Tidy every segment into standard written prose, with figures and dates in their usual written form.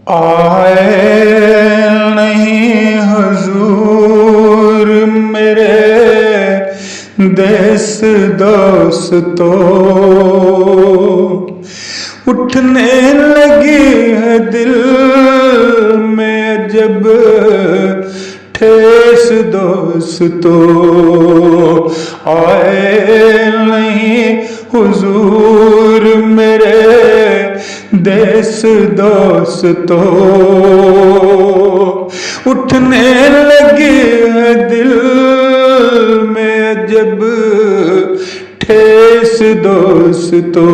आए नहीं हुजूर मेरे देश दोस्तों, उठने लगी है दिल में जब ठेस दोस्तों। आए नहीं हुजूर मेरे देश दोस्तों, उठने लगी है दिल में जब ठेस दोस्तों।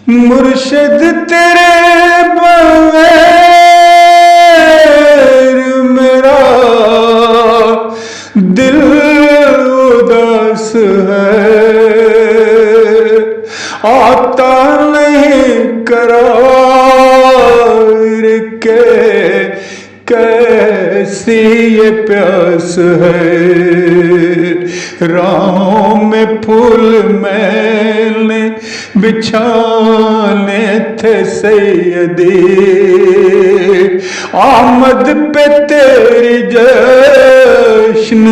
मुर्शिद तेरे बगैर मेरा दिल उदास है, आता नहीं करार के कैसी ये प्यास है। राहों में फूल मैंने बिछाने थे सैयदी, आमद पे तेरी जश्न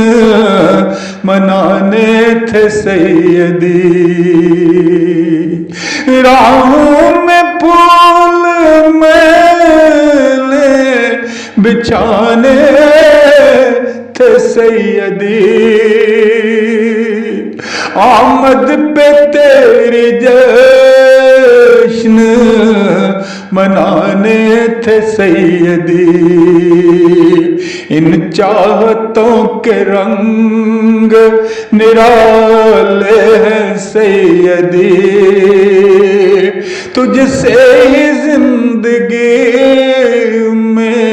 मनाने थे सैयदी। राहों में फूल मैंने बिछाने थे सैयदी, आमद पे तेरी जश्न मनाने थे सैयदी। इन चाहतों के रंग निराले हैं सैयदी, तुझसे ही जिंदगी में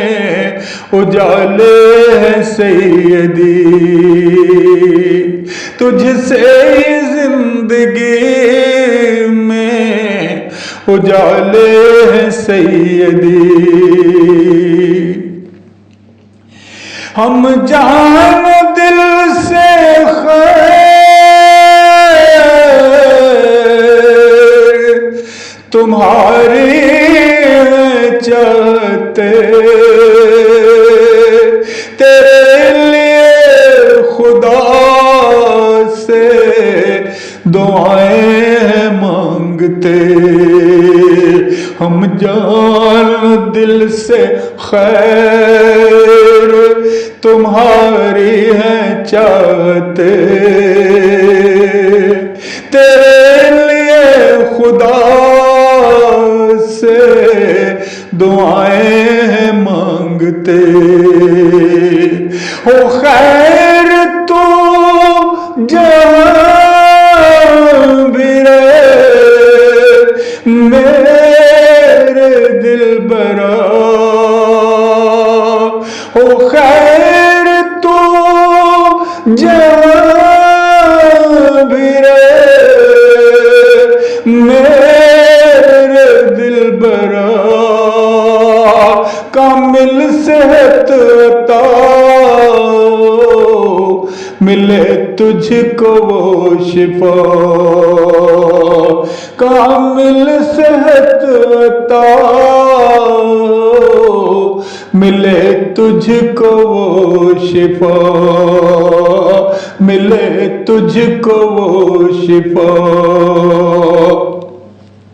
उजाले हैं सैयदी, तुझसे ही जिंदगी में उजाले हैं सैयदी। हम जान दिल से खैर तुम्हारी चाहते, तेरे लिए खुदा से दुआएं मांगते। हम जान दिल से खैर तुम्हारी है चाहते, तेरे लिए खुदा से दुआएं मांगते। हो खैर तो जहां भी रहे मेरे दिल बरा, हो खैर तो जहां भी रहे मेरे दिल बरा। कामिल सेहत अता मिले तुझको वो शिफा, कामिल सेहत अता मिले तुझको वो शिफा, मिले तुझको वो शिफा।